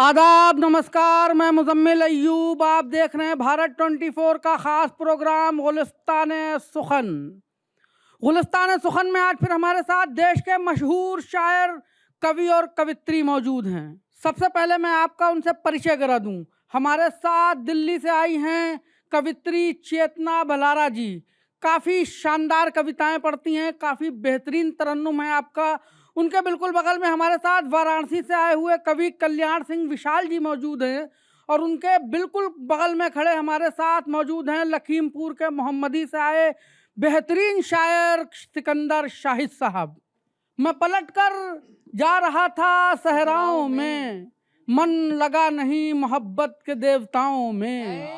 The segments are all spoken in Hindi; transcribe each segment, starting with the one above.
आदाब, नमस्कार। मैं मुजम्मिल अय्यूब। आप देख रहे हैं भारत 24 का ख़ास प्रोग्राम गुलिस्तान-ए-सुखन। गुलिस्तान-ए-सुखन में आज फिर हमारे साथ देश के मशहूर शायर, कवि और कवित्री मौजूद हैं। सबसे पहले मैं आपका उनसे परिचय करा दूं। हमारे साथ दिल्ली से आई हैं कवित्री चेतना भलारा जी। काफ़ी शानदार कविताएं पढ़ती हैं, काफ़ी बेहतरीन तरन्नुम है आपका। उनके बिल्कुल बगल में हमारे साथ वाराणसी से आए हुए कवि कल्याण सिंह विशाल जी मौजूद हैं और उनके बिल्कुल बगल में खड़े हमारे साथ मौजूद हैं लखीमपुर के मोहम्मदी से आए बेहतरीन शायर सिकंदर शाहिद साहब। मैं पलटकर जा रहा था सहराओं में, मन लगा नहीं मोहब्बत के देवताओं में,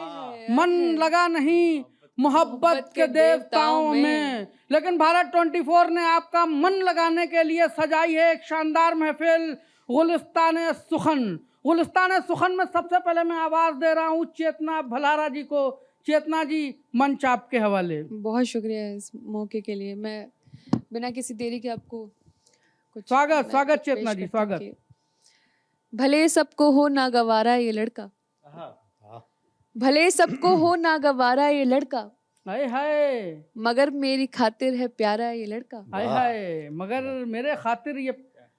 मन लगा नहीं मोहब्बत के देवताओं में। लेकिन भारत 24 ने आपका मन लगाने के लिए सजाई है एक शानदार महफिल गुलिस्तान-ए-सुखन। गुलिस्तान-ए-सुखन में सबसे पहले मैं आवाज़ दे रहा हूँ चेतना भलारा जी को। चेतना जी, मंच आपके हवाले। बहुत शुक्रिया इस मौके के लिए। मैं बिना किसी देरी के आपको कुछ स्वागत चेतना जी, स्वागत। भले सबको हो ना गवारा ये लड़का, भले सबको हो ना गवारा ये लड़का, हाय हाय, मगर मेरी खातिर है प्यारा ये लड़का, हाय हाय, मगर मेरे खातिर ये,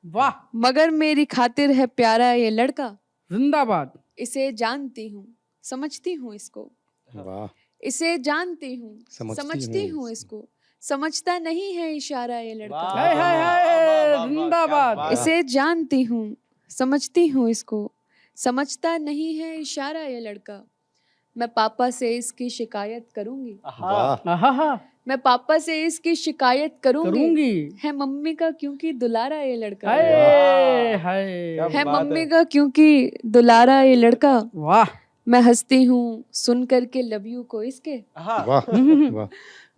वाह, मगर मेरी खातिर है प्यारा ये लड़का। जिंदाबाद। इसे जानती हूँ, समझती हूँ इसको, वाह, इसे जानती हूँ, समझती हूँ इसको, समझता नहीं है इशारा ये लड़का। हाय हाय हाय, जिंदाबाद। इसे जानती हूँ, समझती हूँ इसको, समझता नहीं है इशारा ये लड़का। मैं पापा से इसकी शिकायत करूंगी, मैं पापा से इसकी शिकायत करूंगी। है मम्मी का क्योंकि दुलारा ये लड़का, हाय हाय, है मम्मी का क्योंकि दुलारा ये लड़का। वाह। मैं हंसती हूँ सुन करके लव यू को इसके, वाह,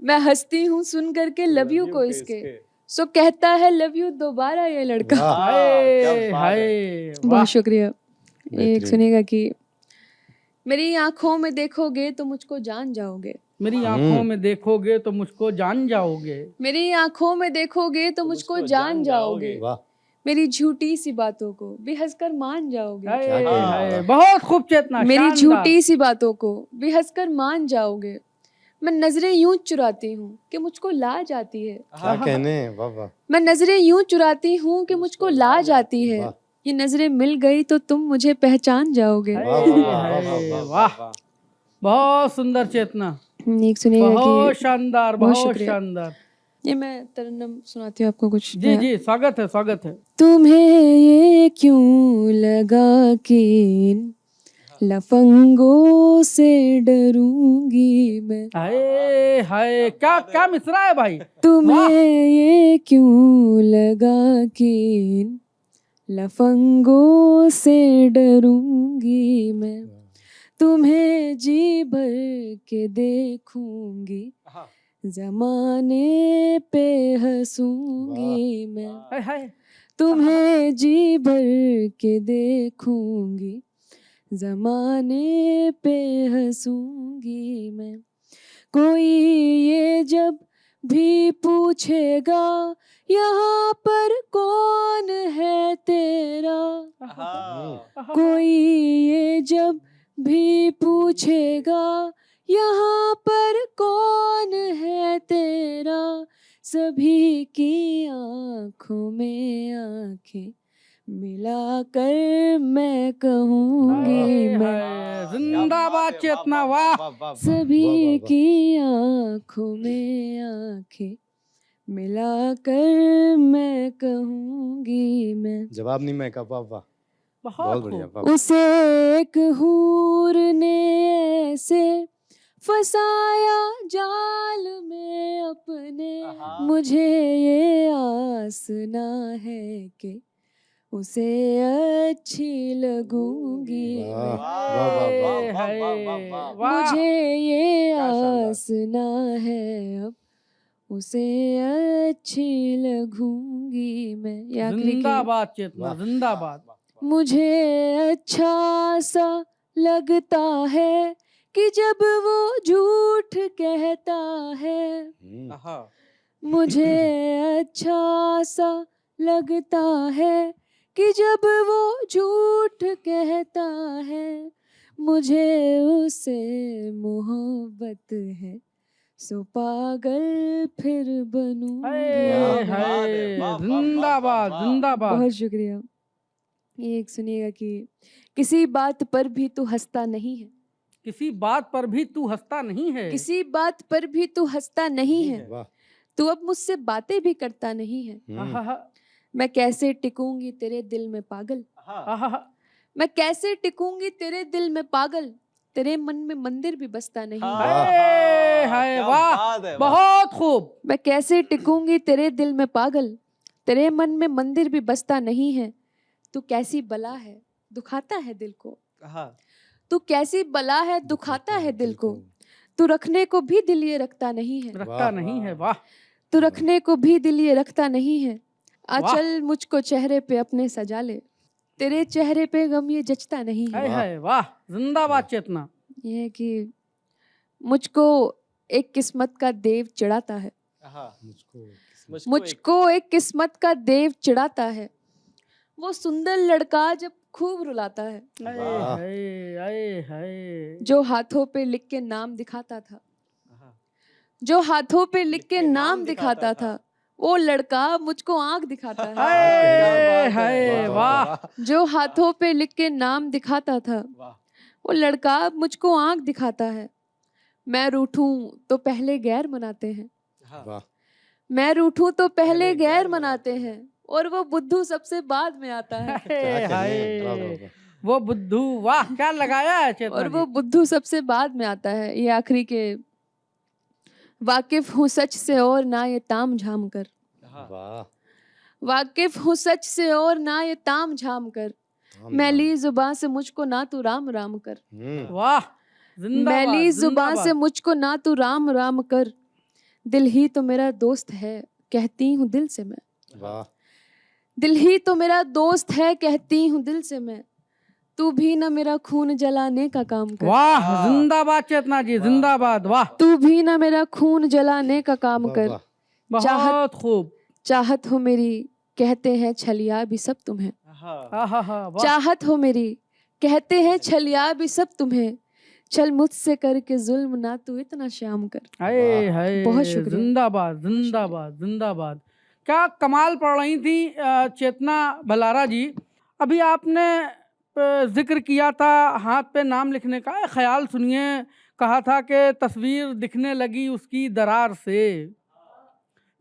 मैं हंसती हूँ सुन करके लव यू को इसके, सो कहता है लव यू दोबारा ये लड़का। हाय हाय, बहुत शुक्रिया। एक सुनेगा कि मेरी आंखों में देखोगे तो मुझको जान जाओगे, मेरी आंखों में देखोगे तो मुझको जान जाओगे, मेरी आंखों में देखोगे तो मुझको जान जाओगे, मेरी झूठी सी बातों को भी हंसकर मान जाओगे। हाय हाय, बहुत खूब चेतना, मेरी झूठी सी बातों को भी हंसकर मान जाओगे। मैं नजरें यूं चुराती हूँ कि मुझको लाज आती है, क्या कहने, वाह वाह। मैं नजरें यूं चुराती हूँ कि मुझको लाज आती है, ये नजरें मिल गई तो तुम मुझे पहचान जाओगे। वाह, बहुत सुंदर चेतना। एक सुनिएगा कि बहुत शानदार, बहुत शानदार। ये मैं तरन्नुम सुनाती हूँ आपको कुछ। जी जी, स्वागत है, स्वागत है। तुम्हें ये क्यों लगा कि इन लफंगों से डरूंगी मैं, हाय हाय, क्या क्या मिसरा है भाई। तुम्हें ये क्यों लगा कि इन लफंगों से डरूंगी मैं, तुम्हें जी भर के देखूंगी, जमाने पे हंसूंगी मैं, हाय हाय, तुम्हें जी भर के देखूंगी, जमाने पे हंसूंगी मैं। कोई ये जब भी पूछेगा यहाँ पर कौन है तेरा, कोई ये जब भी पूछेगा यहाँ पर कौन है तेरा, सभी की आँखों में आँखें मिलाकर मैं कहूँगी मैं, जिंदाबाद चेतना, वाह। सभी की आँखों में आँखें मिलाकर मैं कहूँगी मैं। जवाब नहीं मैं का, वाह वाह, बहुत बढ़िया, वाह। उसे एक हूर ने ऐसे फसाया जाल में अपने, मुझे ये आस ना है कि उसे अच्छी लगूंगी मैं, मुझे ये आस ना है अब उसे अच्छी लगूंगी मैं। जिंदाबाद चेतना, जिंदाबाद। मुझे अच्छा सा लगता है कि जब वो झूठ कहता है, मुझे अच्छा सा लगता है कि जब वो झूठ कहता है मुझे उससे मोहब्बत है, सो पागल फिर बनूंगी। हाय जिंदाबाद जिंदाबाद। बहुत शुक्रिया। ये एक सुनिएगा कि किसी बात पर भी तू हंसता नहीं है, किसी बात पर भी तू हंसता नहीं है, किसी बात पर भी तू हंसता नहीं है, वाह तू अब मुझसे बातें भी करता नहीं है। आहा, मैं कैसे टिकूंगी तेरे दिल में पागल, आहा, मैं कैसे टिकूंगी तेरे दिल में पागल, तेरे मन में मंदिर भी बसता नहीं है। हाय हाय वाह, बहुत खूब। मैं कैसे टिकूंगी तेरे दिल में पागल, तेरे मन में मंदिर भी बसता नहीं है। तू कैसी बला है दुखाता है दिल को, तू कैसी बला है दुखाता है दिल को, तू रखने को भी दिल ये रखता नहीं है, रखता नहीं है। वाह, तू रखने को भी दिल ये रखता नहीं है। आचल मुझको चेहरे पे अपने सजा ले, तेरे चेहरे पे गम ये जचता नहीं है। हाय हाय वाह, जिंदाबाद चेतना। ये है कि मुझको एक किस्मत का देव चिढ़ाता है, मुझको एक किस्मत का देव चिढ़ाता है, वो सुंदर लड़का जब खूब रुलाता है। हाय हाय हाय हाय, जो हाथों पे लिख के नाम दिखाता था, जो हाथों पे लिख के नाम दिखाता था, वो लड़का मुझको आंख दिखाता है। हाय हाय वाह, जो हाथों पे लिख के नाम दिखाता था, वो लड़का मुझको आंख दिखाता है। मैं रूठूं तो पहले गैर मनाते हैं, वाह मैं रूठूं तो पहले गैर मनाते हैं, और वो बुद्धू सबसे बाद में आता है। हाय हाय, वो बुद्धू, वाह क्या लगाया है चेतना और जी। वो बुद्धू सबसे बाद में आता है। ये आखिरी के वाकिफ हूँ सच से और ना ये ताम झाम कर, वाह वाकिफ हूँ सच से और ना ये ताम झाम कर, मैली जुबान से मुझको ना तू राम राम कर, वाह जिंदाबाद मैली जुबान जिंदाबाद। से मुझको ना तू राम राम कर, दिल ही तो मेरा दोस्त है कहती हूँ दिल से मैं, वाह दिल ही तो मेरा दोस्त है कहती हूँ दिल से मैं, तू भी ना मेरा खून जलाने का काम कर, वाह जिंदाबाद चेतना जी जिंदाबाद। वाह, तू भी ना मेरा खून जलाने का काम कर, बहुत खूब। चाहत हो मेरी कहते हैं छलिया भी सब तुम्हें, आहा, वाह, चाहत हो मेरी कहते हैं छलिया भी सब तुम्हें, चल मुझसे करके जुल्म ना तू इतना शाम कर। हाय हाय, बहुत शुक्रिया। जिंदाबाद जिंदाबाद जिंदाबाद। क्या कमाल पढ़ रही थी चेतना भलारा जी। अभी आपने जिक्र किया था हाथ पे नाम लिखने का, एक ख्याल सुनिए। कहा था कि तस्वीर दिखने लगी उसकी दरार से,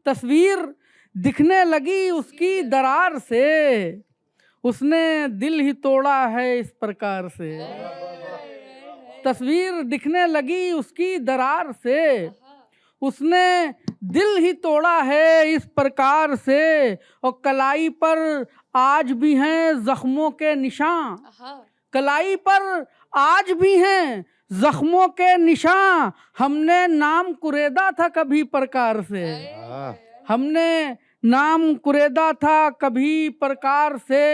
तस्वीर दिखने लगी उसकी दरार से, उसने दिल ही तोड़ा है इस प्रकार से, तस्वीर दिखने लगी उसकी दरार से, उसने दिल ही तोड़ा है इस प्रकार से, और कलाई पर आज भी हैं जख्मों के निशान, कलाई पर आज भी हैं जख्मों के निशान, हमने नाम कुरेदा था कभी प्रकार से, हमने नाम कुरेदा था कभी प्रकार से।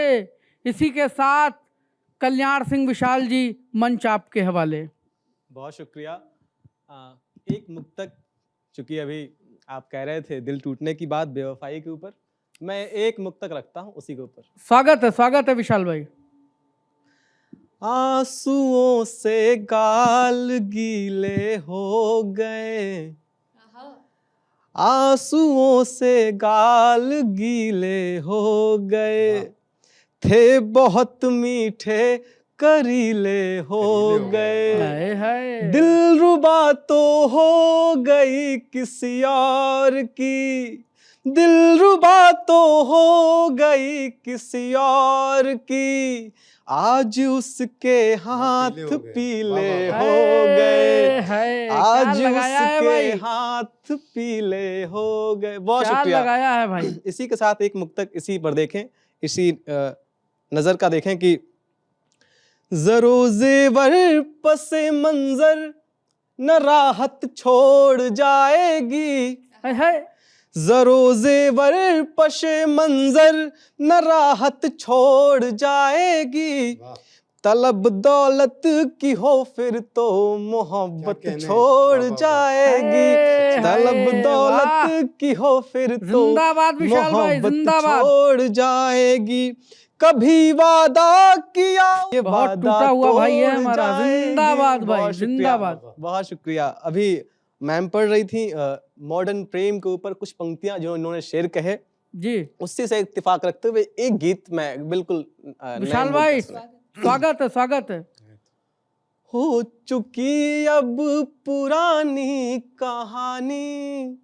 इसी के साथ कल्याण सिंह विशाल जी, मंच आपके हवाले। बहुत शुक्रिया। एक मुक्तक, चूंकि अभी आप कह रहे थे दिल टूटने की बात बेवफाई के ऊपर, मैं एक मुक्तक रखता हूँ उसी के ऊपर। स्वागत है विशाल भाई। आंसुओं से गाल गीले हो गए, आंसुओं से गाल गीले हो गए, थे बहुत मीठे करीले हो गए, दिलरुबा तो हो गई किसी और की, दिलरुबा तो हो गई किसी और की, आज उसके हाथ पीले हो गए, आज उसके हाथ पीले हो गए। बहुत शुक्रिया लगाया है भाई। इसी के साथ एक मुक्तक इसी पर देखें, इसी नजर का देखें कि जरो जेवर पसे मंजर न राहत छोड़ जाएगी, जरो जेवर पशे मंजर न राहत छोड़ जाएगी, तलब दौलत की हो फिर तो मोहब्बत छोड़ जाएगी, तलब दौलत की हो फिर तो मोहब्बत छोड़ जाएगी, कभी वादा किया ये बहुत वादा टूटा हुआ भाई है तोड़ हमारा। जाएंगे। जिंदाबाद भाई, बहुत शुक्रिया, जिंदाबाद। बहुत शुक्रिया। अभी मैम पढ़ रही थी मॉडर्न प्रेम के ऊपर कुछ पंक्तियां जो इन्होंने शेर कहे, जी उसी से इत्तेफाक रखते हुए एक गीत मैं बिल्कुल नए विशाल मूड भाई, पे सुना। स्वागत है, स्वागत है। हो चुकी अब पुरानी कहानी,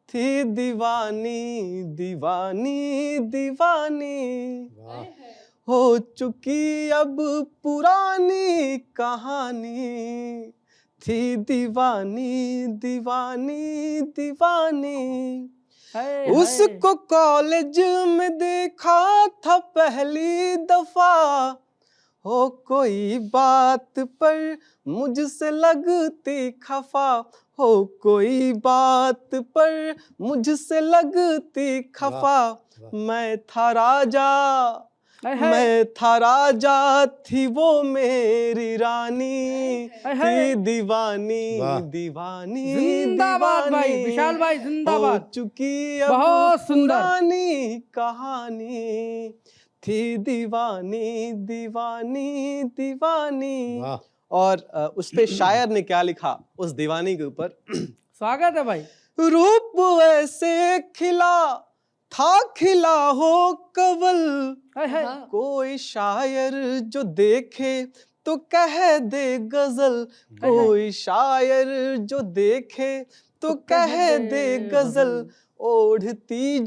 थी दीवानी दीवानी दीवानी। वाह हो चुकी अब पुरानी कहानी, थी दीवानी दीवानी दीवानी। हाय, उसको कॉलेज में देखा था पहली दफा, हो कोई बात पर मुझसे लगती खफा, हो कोई बात पर मुझसे लगती खफा। मैं था राजा, हाय, हाय। मैं था राजा, थी वो मेरी रानी, हाय, हाय। थी दीवानी वाह। दीवानी जिंदाबाद भाई, दीवानी। विशाल भाई, हो जिंदाबाद। चुकी अब बहुत सुंदर। पुरानी कहानी, थी दीवानी दीवानी दीवानी। वाह और उस पे शायर ने क्या लिखा उस दीवानी के ऊपर? स्वागत है भाई। रूप ऐसे खिला था खिला हो कवल, हाय, हाय। हाँ। कोई शायर जो देखे तो कह दे गजल, कोई शायर जो देखे तो कह दे गजल। ओढ़ती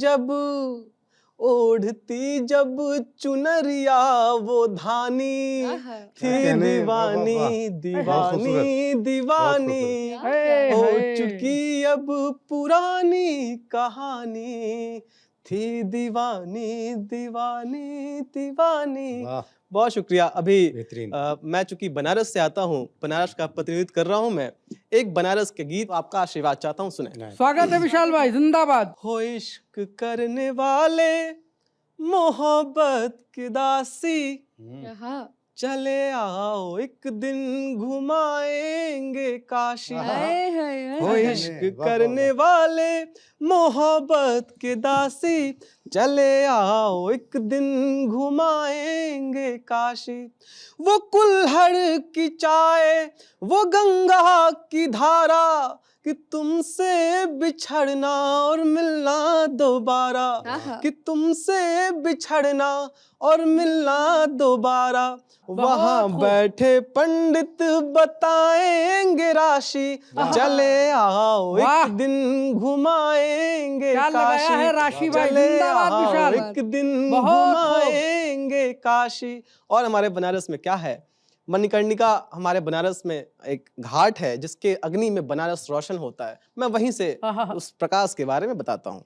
जब चुनरिया वो धानी, आहा। थी कहने, वाह, वाह, दीवानी वाह। बहुत दीवानी खूबसूरत, दीवानी। हाय, हो हाय। चुकी अब पुरानी कहानी, थी दीवानी दीवानी दीवानी। वाह बहुत शुक्रिया। अभी बेहतरीन। मैं चूंकि बनारस से आता हूँ, बनारस का प्रतिनिधित्व कर रहा हूँ मैं, एक बनारस के गीत आपका आशीर्वाद चाहता हूँ, सुने। नहीं। स्वागत है विशाल भाई, जिंदाबाद। हो इश्क करने वाले मोहब्बत की दासी, हाँ। चले आओ एक दिन घुमाएंगे काशी। हाय, हाय, हो हाय। इश्क वाह, वाह, करने वाह। वाले मोहब्बत के दासी, चले आओ एक दिन घुमाएंगे काशी। वो कुल्हड़ की चाय, वो गंगा की धारा, कि तुमसे बिछड़ना और मिलना दोबारा, आहा। कि तुमसे बिछड़ना और मिलना दोबारा। वहाँ खूब। बैठे पंडित बताएंगे राशि, चले आओ वाह। एक दिन घुमाएंगे क्या लगाया काशी। है राशि भाई, चले जिंदाबाद आओ विशाल। एक दिन बहुत खूब। घुमाएंगे काशी। और हमारे बनारस में क्या है, मणिकर्णिका हमारे बनारस में एक घाट है जिसके अग्नि में बनारस रोशन होता है। मैं वहीं से उस प्रकाश के बारे में बताता हूँ।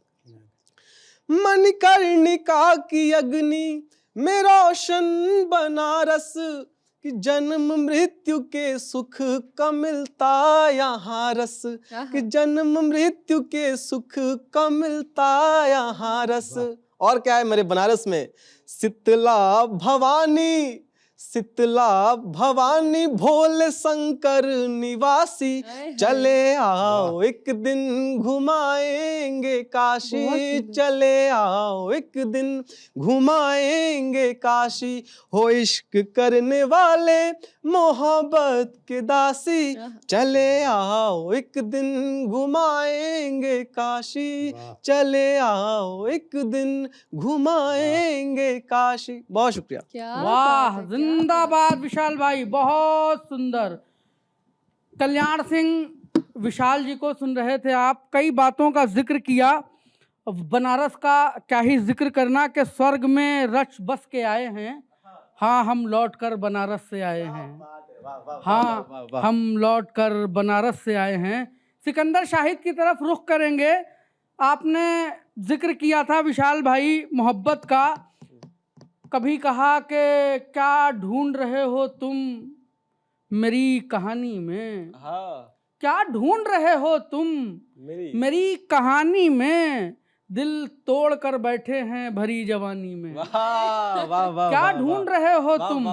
मणिकर्णिका की अग्नि में रोशन बनारस, कि जन्म मृत्यु के सुख का मिलता यहाँ रस, कि जन्म मृत्यु के सुख का मिलता यहाँ रस। और क्या है मेरे बनारस में? शीतला भवानी, शीतला भवानी भोले शंकर निवासी, चले आओ एक दिन घुमाएंगे काशी, चले आओ एक दिन घुमाएंगे काशी। हो इश्क करने वाले मोहब्बत के दासी, चले आओ एक दिन घुमाएंगे काशी, चले आओ एक दिन घुमाएंगे काशी। बहुत शुक्रिया। क्या वाह, बात है, क्या जिंदाबाद विशाल भाई, बहुत सुंदर। कल्याण सिंह विशाल जी को सुन रहे थे आप, कई बातों का जिक्र किया। बनारस का क्या ही जिक्र करना कि स्वर्ग में रच बस के आए हैं। हाँ, हम लौट कर बनारस से आए हैं। हाँ, हम लौट कर बनारस से आए हैं। सिकंदर शाहिद की तरफ रुख करेंगे। आपने जिक्र किया था विशाल भाई मोहब्बत का। कभी कहा कि क्या ढूंढ रहे हो तुम मेरी कहानी में, क्या ढूंढ रहे हो तुम मेरी कहानी में, दिल तोड़ कर बैठे हैं भरी जवानी में। क्या ढूंढ रहे हो तुम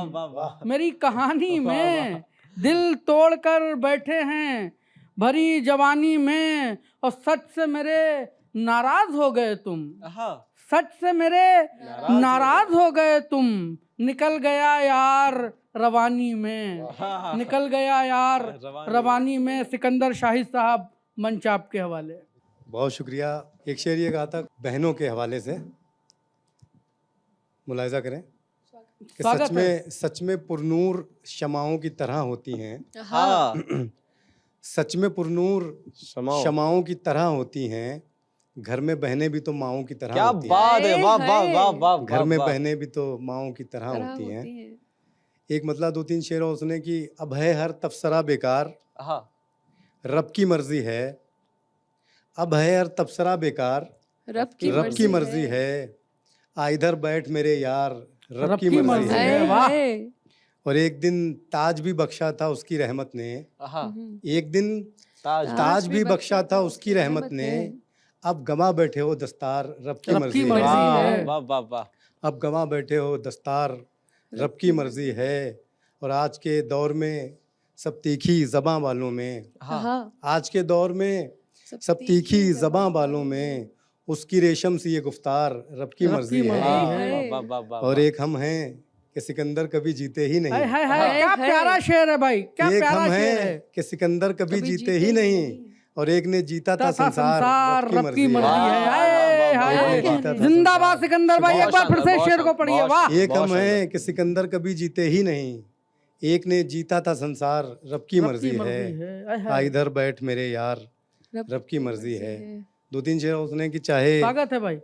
मेरी कहानी में, दिल तोड़ कर बैठे हैं भरी जवानी में। और सच से मेरे नाराज हो गए तुम, आहा, सच से मेरे नाराज हो गए तुम, निकल गया यार रवानी में, निकल गया यार रवानी में। सिकंदर शाहिद साहब, मंच आपके हवाले। बहुत शुक्रिया। एक शेर ये कहा था बहनों के हवाले से, मुलाहिजा करें कि स्वागत है। सच में पुरनूर शमाओं की तरह होती हैं। हाँ, सच में पुरनूर क्षमाओ। शमाओं की तरह होती हैं, घर में बहनें भी तो माओं की तरह क्या होती हैं। बात है, वाह वाह वाह वाह, घर में वाह। बहनें भी तो माओं की तरह होती हैं। एक मतलब 2-3 शेर और उसने कि अब है हर तबसरा बेकार, आहा, रब की मर्जी है। अब है हर तबसरा बेकार, रब की मर्जी है। आ इधर बैठ मेरे यार, रब की मर्जी है। है। वाह। और एक दिन ताज भी बख्शा था उसकी रहमत ने, आहा, एक दिन ताज भी बख्शा था उसकी रहमत ने। अब गवा बैठे हो दस्तार, रब की मर्जी है। वाह वाह वाह वाह। अब गवा बैठे हो दस्तार, रब की मर्जी है। और आज के दौर में सब तीखी ज़बां वालों में, आज के दौर में सब तीखी ज़बां वालों में, उसकी रेशम सी ये गुफ्तार, रब की मर्जी है। वाह वाह वाह। और एक हम हैं कि सिकंदर कभी जीते ही नहीं। हाय हाय हाय, क्या प्यारा शेर है भाई, क्या एक प्यारा हम शेर है। हैं कि सिकंदर कभी जीते ही नहीं, और एक ने जीता था संसार, रब की मर्जी है। हाय हाय एक ने जीता हाय, था जिंदाबाद सिकंदर भाई, एक बार फिर से शेर को पढ़िए। वाह। एक हम हैं कि सिकंदर कभी जीते ही नहीं, एक ने जीता था संसार, रब की मर्जी है। आ इधर बैठ मेरे यार, रब की मर्जी है। 2-3 शेर उसने कि चाहे स्वागत है भाई।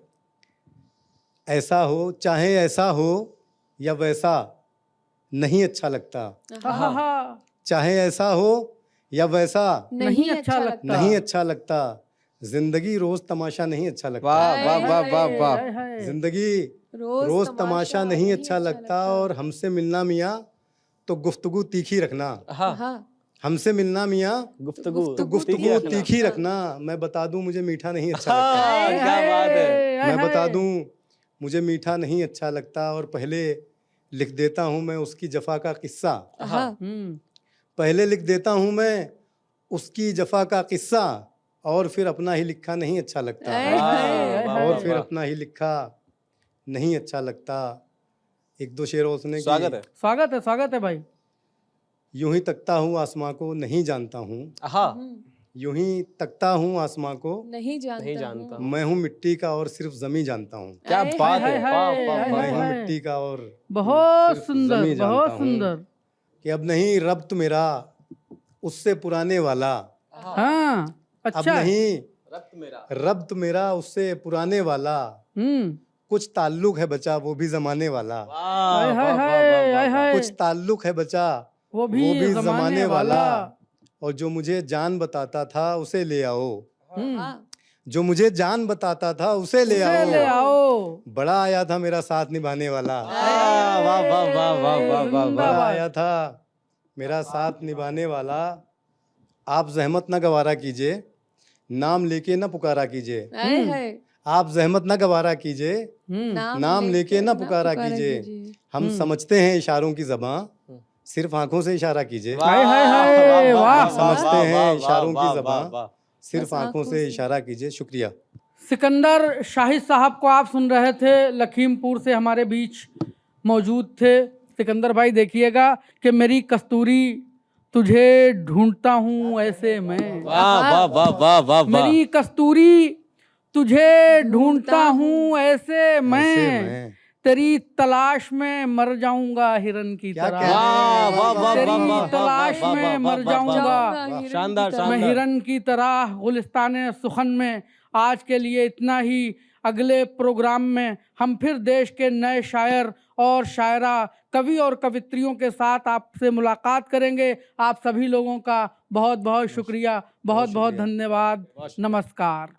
ऐसा हो, चाहे ऐसा हो या वैसा, नहीं अच्छा लगता। चाहे ऐसा हो या वैसा, नहीं अच्छा लगता। नहीं अच्छा लगता। जिंदगी रोज तमाशा नहीं अच्छा लगता। वाह वाह वाह वाह वाह। जिंदगी रोज तमाशा नहीं अच्छा लगता। और हमसे मिलना मियाँ तो गुफ्तगू तीखी रखना। हमसे मिलना मियाँ गुफ्तगू तो गुफ्तगू तीखी रखना। मैं बता दूं मुझे मीठा नहीं अच्छा लगता। क्या बात है। मैं बता दूं मुझे मीठा नहीं अच्छा लगता। और पहले लिख देता हूँ मैं उसकी जफा का किस्सा। पहले लिख देता हूँ मैं उसकी जफा का किस्सा, और फिर अपना ही लिखा नहीं अच्छा लगता। और फिर अपना ही लिखा नहीं अच्छा लगता। 1-2 शेर उसने कि स्वागत है, स्वागत है, स्वागत है भाई। यूं ही तकता हूँ आसमां को नहीं जानता हूँ, आहा, यूं ही तकता हूँ आसमां को नहीं जानता हूँ। मैं हूँ मिट्टी का और सिर्फ जमी जानता हूँ। क्या बात है, वाह वाह मैं वाह। हूँ मिट्टी का और बहुत सिर्फ सुंदर, जमी जानता बहुत हूँ। सुंदर। कि अब नहीं रब्त मेरा उससे पुराने वाला, हाँ, अब अच्छा। नहीं मेरा रब्त मेरा उससे पुराने वाला, कुछ ताल्लुक है बचा वो भी जमाने वाला। हाय हाय हाय हाय हाय, कुछ ताल्लुक है बचा वो भी जमाने वाला। और जो मुझे जान बताता था उसे ले आओ, जो मुझे जान बताता था उसे ले आओ। बड़ा आया था मेरा साथ निभाने वाला। वाह वाह वाह वाह वाह वाह। बड़ा आया था मेरा साथ निभाने वाला। आप जहमत न गवारा कीजिए, नाम लेके न पुकारा कीजिए। आप जहमत न गवारा कीजिए, नाम लेके न पुकारा कीजिए। हम समझते हैं इशारों की ज़बान, सिर्फ आंखों से इशारा कीजिए। समझते हैं इशारों की ज़बान, सिर्फ आंखों से इशारा कीजिए। शुक्रिया। सिकंदर शाहिद साहब को आप सुन रहे थे, लखीमपुर से हमारे बीच मौजूद थे। सिकंदर भाई, देखिएगा कि मेरी कस्तूरी तुझे ढूंढता हूँ ऐसे में। वाह वाह वाह वाह वाह। मेरी कस्तूरी तुझे ढूंढता हूँ ऐसे मैं, तेरी तलाश में मर जाऊंगा हिरन की तरह। तेरी तलाश में मर जाऊंगा शानदार मैं हिरन की तरह गुलिस्तान सुखन में। आज के लिए इतना ही। अगले प्रोग्राम में हम फिर देश के नए शायर और शायरा, कवि और कवित्रियों के साथ आपसे मुलाकात करेंगे। आप सभी लोगों का बहुत बहुत शुक्रिया, बहुत बहुत धन्यवाद। नमस्कार।